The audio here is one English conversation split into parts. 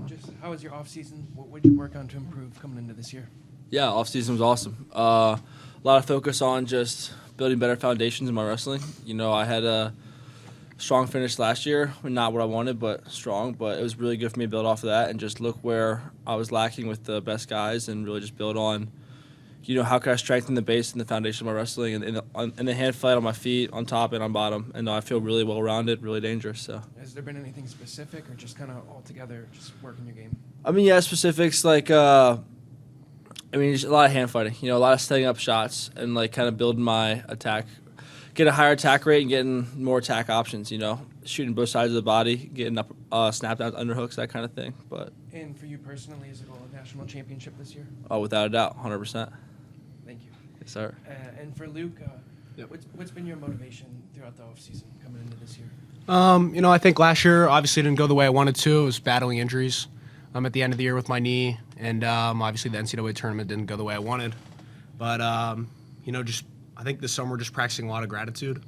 Just how was your off season? What did you work on to improve coming into this year? Yeah, off season was awesome. A lot of focus on just building better foundations in my wrestling. I had a strong finish last year, not what I wanted, but strong. But it was really good for me to build off of that and just look where I was lacking with the best guys and really just build on. How can I strengthen the base and the foundation of my wrestling and the hand fight on my feet, on top and on bottom. And I feel really well-rounded, really dangerous. So. Has there been anything specific or just kind of all together just working your game? Specifics like, just a lot of hand fighting. A lot of setting up shots and, kind of building my attack, get a higher attack rate and getting more attack options, shooting both sides of the body, getting up, snap downs, underhooks, that kind of thing. And for you personally, is it a national championship this year? Oh, without a doubt, 100%. Thank you. Yes, sir. And for Luke, Yep. what's been your motivation throughout the offseason coming into this year? I think last year obviously didn't go the way I wanted to. I was battling injuries at the end of the year with my knee, and obviously the NCAA tournament didn't go the way I wanted. But, I think this summer just practicing a lot of gratitude,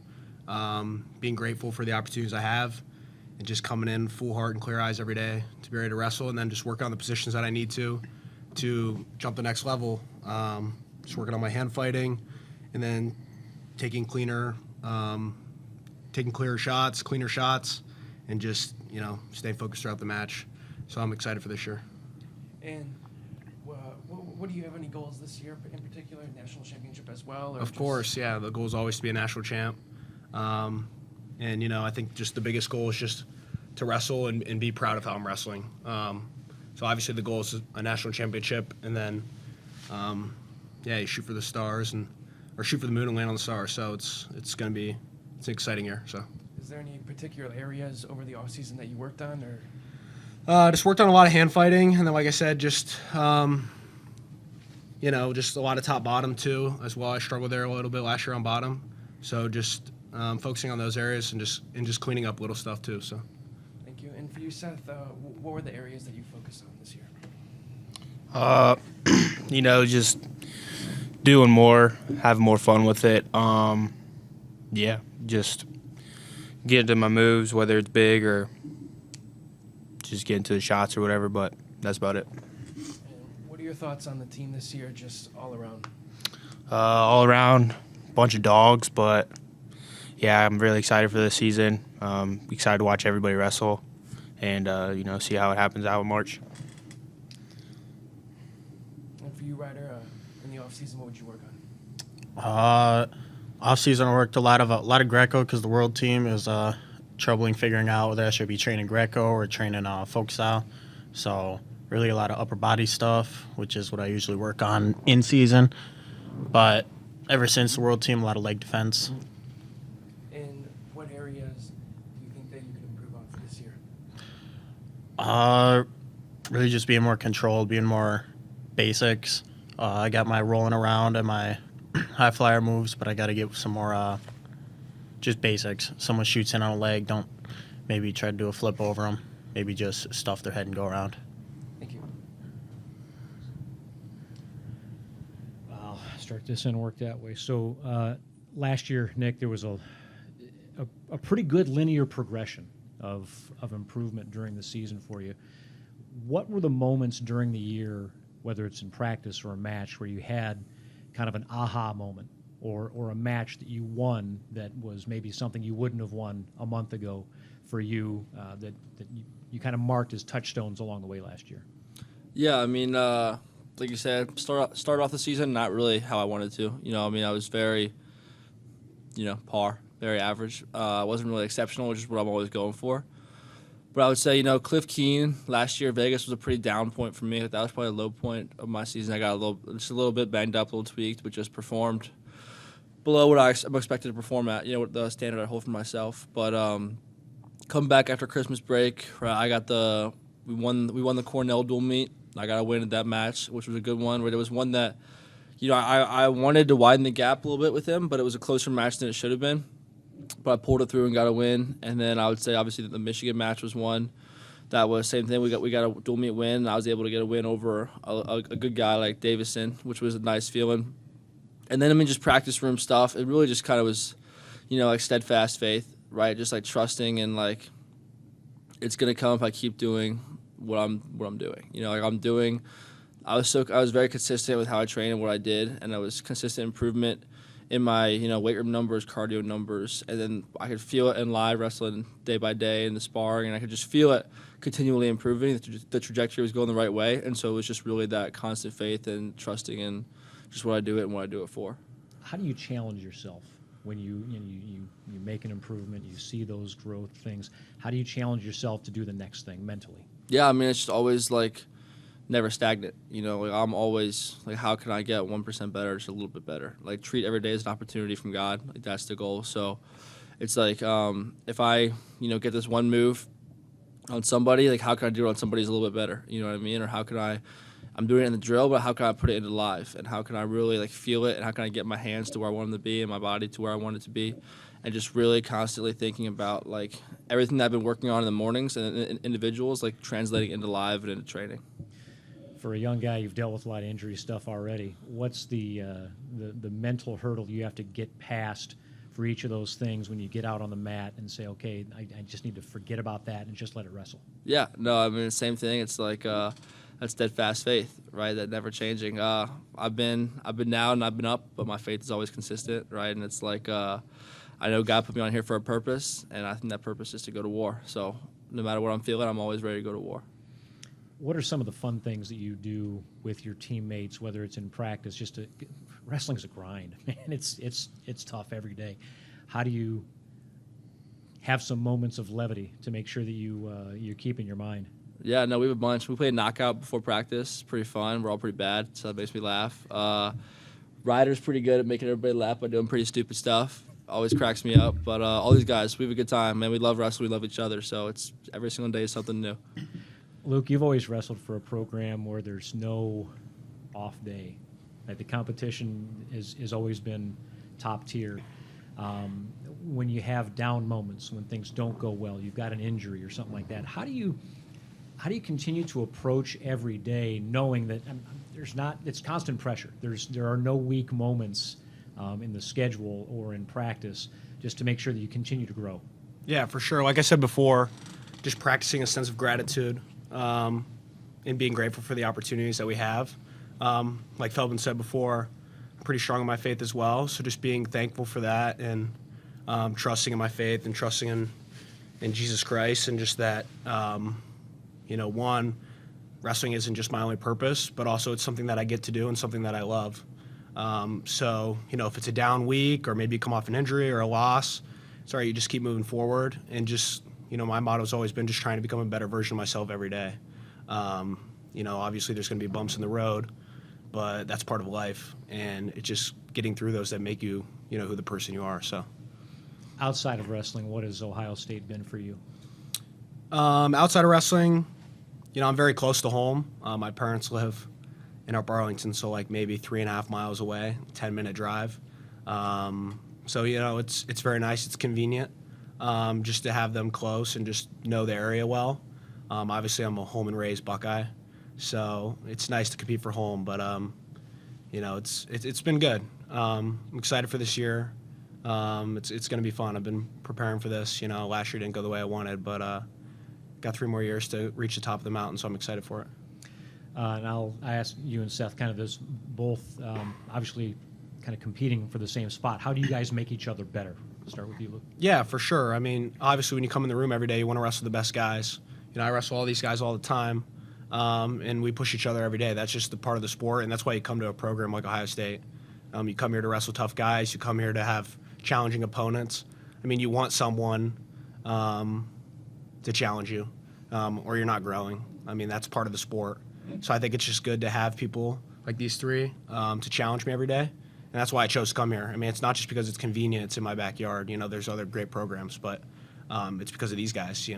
being grateful for the opportunities I have, and just coming in full heart and clear eyes every day to be ready to wrestle, and then just work on the positions that I need to jump the next level. Just working on my hand fighting, and then taking cleaner shots, and just, staying focused throughout the match. So I'm excited for this year. And what do you have any goals this year in particular? National championship as well? Of course, yeah. The goal is always to be a national champ. I think just the biggest goal is just to wrestle and be proud of how I'm wrestling. So obviously the goal is a national championship, and then, you shoot for the stars or shoot for the moon and land on the stars. So it's an exciting year. So. Is there any particular areas over the off season that you worked on, or? Just worked on a lot of hand fighting, and then, like I said, just just a lot of top bottom too as well. I struggled there a little bit last year on bottom, so just focusing on those areas and just cleaning up little stuff too. So. Thank you. And for you, Seth, what were the areas that you focused on this year? Just doing more, having more fun with it. Just get into my moves, whether it's big or just get into the shots or whatever, but that's about it. And what are your thoughts on the team this year, just all around? All around, bunch of dogs, but yeah, I'm really excited for this season. Excited to watch everybody wrestle and, see how it happens out in March. And for you, Ryder, in the offseason, what would you work on? Off season, I worked a lot of Greco because the world team is troubling figuring out whether I should be training Greco or training folk style. So really a lot of upper body stuff, which is what I usually work on in season. But ever since the world team, a lot of leg defense. And what areas do you think that you could improve on for this year? Really just being more controlled, being more basics. I got my rolling around and my high flyer moves, but I got to get some more just basics. Someone shoots in on a leg, don't maybe try to do a flip over them. Maybe just stuff their head and go around. Thank you. I'll start this and work that way. So last year, Nick, there was a pretty good linear progression of improvement during the season for you. What were the moments during the year, whether it's in practice or a match, where you had kind of an aha moment or a match that you won that was maybe something you wouldn't have won a month ago for you, that you kind of marked as touchstones along the way last year? Yeah, like you said, start off the season not really how I wanted to. I was very, par, very average. I wasn't really exceptional, which is what I'm always going for. But I would say, Cliff Keen last year, Vegas was a pretty down point for me. That was probably a low point of my season. I got just a little bit banged up, a little tweaked, but just performed below what I'm expected to perform at, what the standard I hold for myself. But come back after Christmas break, I got we won the Cornell dual meet. I got a win at that match, which was a good one. But it was one that, I wanted to widen the gap a little bit with him, but it was a closer match than it should have been. But I pulled it through and got a win. And then I would say, obviously, that the Michigan match was one. That was the same thing. We got a dual meet win. And I was able to get a win over a good guy like Davison, which was a nice feeling. And then, just practice room stuff. It really just kind of was, like steadfast faith, right? Just like trusting and like it's going to come if I keep doing what I'm doing. You know, like I'm doing. I was very consistent with how I trained and what I did, and I was consistent improvement in my weight room numbers, cardio numbers, and then I could feel it in live wrestling day by day in the sparring, and I could just feel it continually improving. The trajectory was going the right way, and so it was just really that constant faith and trusting in just what I do it and what I do it for. How do you challenge yourself when you make an improvement, you see those growth things? How do you challenge yourself to do the next thing mentally? Yeah, I mean, it's just always like never stagnant. You know, like I'm always like, how can I get 1% better, just a little bit better? Like treat every day as an opportunity from God. Like that's the goal. So it's like if I get this one move on somebody, like how can I do it on somebody who's a little bit better? You know what I mean? Or how can I'm doing it in the drill, but how can I put it into live? And how can I really like feel it? And how can I get my hands to where I want them to be and my body to where I want it to be? And just really constantly thinking about like everything that I've been working on in the mornings and individuals, like translating into live and into training. For a young guy, you've dealt with a lot of injury stuff already. What's the mental hurdle you have to get past for each of those things when you get out on the mat and say, okay, I just need to forget about that and just let it wrestle? Yeah, no, I mean, the same thing. It's like that steadfast faith, right? That never changing. I've been down and I've been up, but my faith is always consistent, right? And it's like I know God put me on here for a purpose, and I think that purpose is to go to war. So no matter what I'm feeling, I'm always ready to go to war. What are some of the fun things that you do with your teammates, whether it's in practice? Wrestling's a grind, man. It's tough every day. How do you have some moments of levity to make sure that you keep in your mind? Yeah, no, we have a bunch. We played knockout before practice. Pretty fun. We're all pretty bad, so that makes me laugh. Ryder's pretty good at making everybody laugh by doing pretty stupid stuff. Always cracks me up. But all these guys, we have a good time, man. We love wrestling. We love each other. So it's every single day is something new. Luke, you've always wrestled for a program where there's no off day. Like the competition has always been top tier. When you have down moments, when things don't go well, you've got an injury or something like that, how do you continue to approach every day knowing that it's constant pressure? There are no weak moments in the schedule or in practice, just to make sure that you continue to grow. Yeah, for sure. Like I said before, just practicing a sense of gratitude and being grateful for the opportunities that we have. Like Feldman said before, I'm pretty strong in my faith as well. So just being thankful for that and trusting in my faith and trusting in Jesus Christ, and just that, one, wrestling isn't just my only purpose, but also it's something that I get to do and something that I love. So, if it's a down week or maybe you come off an injury or a loss, it's all right, you just keep moving forward and just, my motto's always been just trying to become a better version of myself every day. Obviously there's going to be bumps in the road, but that's part of life, and it's just getting through those that make you, who the person you are. So, outside of wrestling, what has Ohio State been for you? Outside of wrestling, I'm very close to home. My parents live in Upper Arlington, so like maybe 3.5 miles away, 10-minute drive. So it's very nice. It's convenient. Just to have them close and just know the area well. Obviously, I'm a home and raised Buckeye, so it's nice to compete for home. But it's been good. I'm excited for this year. It's going to be fun. I've been preparing for this. Last year didn't go the way I wanted, but got 3 more years to reach the top of the mountain, so I'm excited for it. And I ask you and Seth, kind of this both obviously kind of competing for the same spot. How do you guys make each other better? Start with you, Luke. Yeah, for sure. I mean, obviously, when you come in the room every day, you want to wrestle the best guys. I wrestle all these guys all the time, and we push each other every day. That's just the part of the sport, and that's why you come to a program like Ohio State. You come here to wrestle tough guys. You come here to have challenging opponents. I mean, you want someone to challenge you, or you're not growing. I mean, that's part of the sport. So I think it's just good to have people like these three to challenge me every day. And that's why I chose to come here. I mean, it's not just because it's convenient, it's in my backyard. There's other great programs, but it's because of these guys.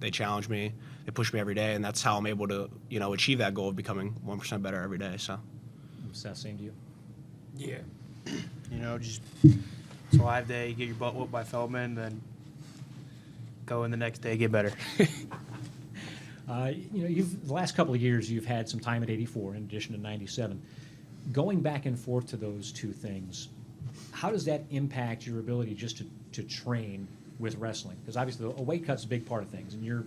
They challenge me, they push me every day, and that's how I'm able to, achieve that goal of becoming 1% better every day. So, Seth, same to you. Yeah. Just it's a live day, get your butt whooped by Feldman, then go in the next day, get better. The last couple of years, you've had some time at 84 in addition to 97. Going back and forth to those two things, how does that impact your ability just to train with wrestling? Because obviously a weight cut's a big part of things, and you're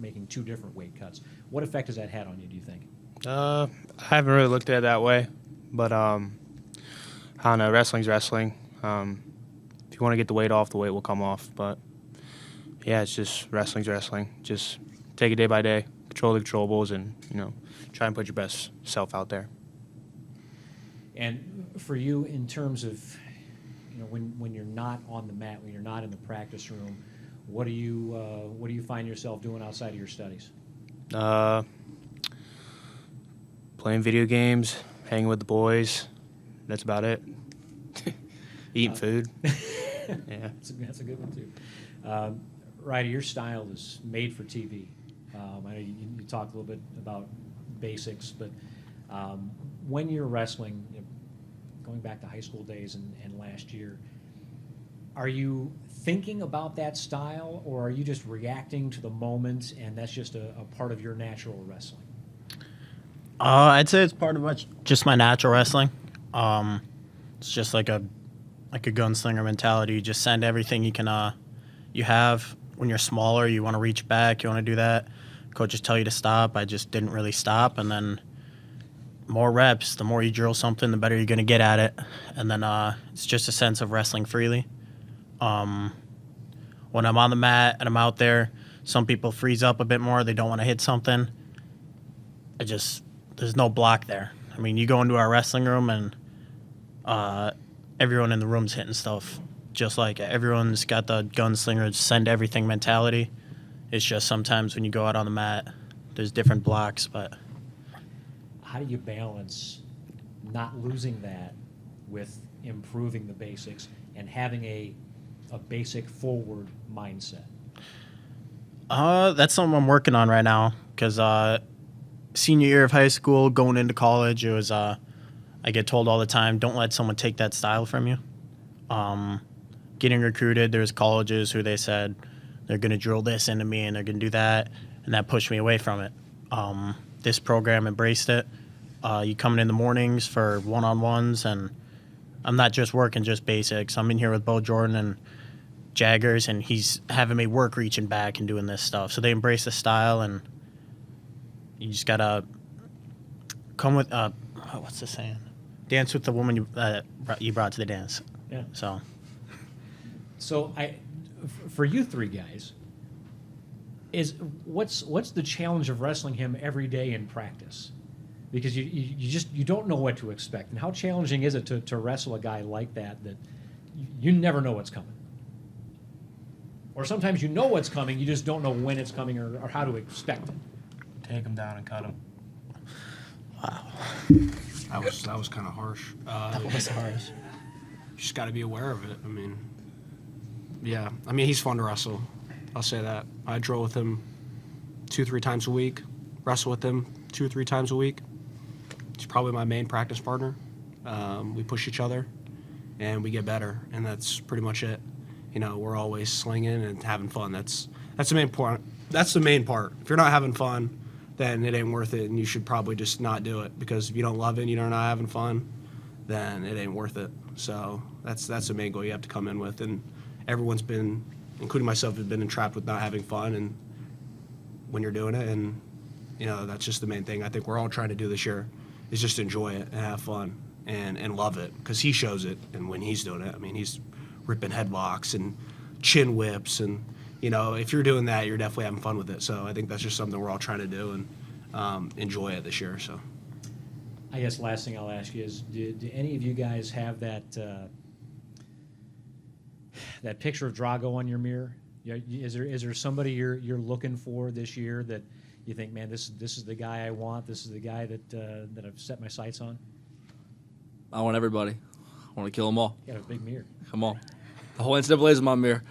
making 2 different weight cuts. What effect has that had on you, do you think? I haven't really looked at it that way, but I don't know. Wrestling's wrestling. If you want to get the weight off, the weight will come off. But yeah, it's just wrestling's wrestling. Just take it day by day, control the controllables, and try and put your best self out there. And for you, in terms of when you're not on the mat, when you're not in the practice room, what do you find yourself doing outside of your studies? Playing video games, hanging with the boys. That's about it. Eating food. Yeah. That's a good one, too. Ryder, your style is made for TV. I know you talked a little bit about basics, but when you're wrestling, going back to high school days and last year, are you thinking about that style, or are you just reacting to the moment and that's just a part of your natural wrestling? I'd say it's part of just my natural wrestling. It's just like a gunslinger mentality. You just send everything you have. When you're smaller, you want to reach back, you want to do that. Coaches tell you to stop. I just didn't really stop, and then more reps. The more you drill something, the better you're going to get at it. And then it's just a sense of wrestling freely. When I'm on the mat and I'm out there, some people freeze up a bit more. They don't want to hit something. There's no block there. I mean, you go into our wrestling room and everyone in the room's hitting stuff. Just like everyone's got the gunslinger send everything mentality. It's just sometimes when you go out on the mat, there's different blocks. But how do you balance not losing that with improving the basics and having a basic forward mindset? That's something I'm working on right now, because senior year of high school, going into college, it was I get told all the time, don't let someone take that style from you. Getting recruited, there's colleges who they said they're going to drill this into me and they're going to do that, and that pushed me away from it. This program embraced it. You come in the mornings for one-on-ones, and I'm not just working just basics. I'm in here with Bo Jordan and Jaggers, and he's having me work reaching back and doing this stuff. So they embrace the style, and you just got to come with, what's the saying? Dance with the woman you brought to the dance. Yeah. So for you 3 guys, what's the challenge of wrestling him every day in practice? Because you don't know what to expect, and how challenging is it to wrestle a guy like that you never know what's coming, or sometimes you know what's coming, you just don't know when it's coming or how to expect it. Take him down and cut him. Wow. That was kind of harsh. that was harsh. You just got to be aware of it. I mean, yeah. I mean, he's fun to wrestle. I'll say that. I drill with him 2-3 times a week, wrestle with him 2 or 3 times a week. He's probably my main practice partner. We push each other, and we get better, and that's pretty much it. We're always slinging and having fun. That's the main part. That's the main part. If you're not having fun, then it ain't worth it, and you should probably just not do it, because if you don't love it and you're not having fun, then it ain't worth it. So that's the main goal you have to come in with, and everyone's been, including myself, has been entrapped with not having fun and when you're doing it, and that's just the main thing I think we're all trying to do this year, is just enjoy it and have fun and love it, because he shows it, and when he's doing it, I mean, he's ripping headlocks and chin whips, and if you're doing that, you're definitely having fun with it. So I think that's just something we're all trying to do and enjoy it this year. So I guess last thing I'll ask you is, do any of you guys have that picture of Drago on your mirror? Is there somebody you're looking for this year that you think, man, this is the guy I want, this is the guy that I've set my sights on? I want everybody. I want to kill them all. You got a big mirror. Come on. The whole NCAA is in my mirror.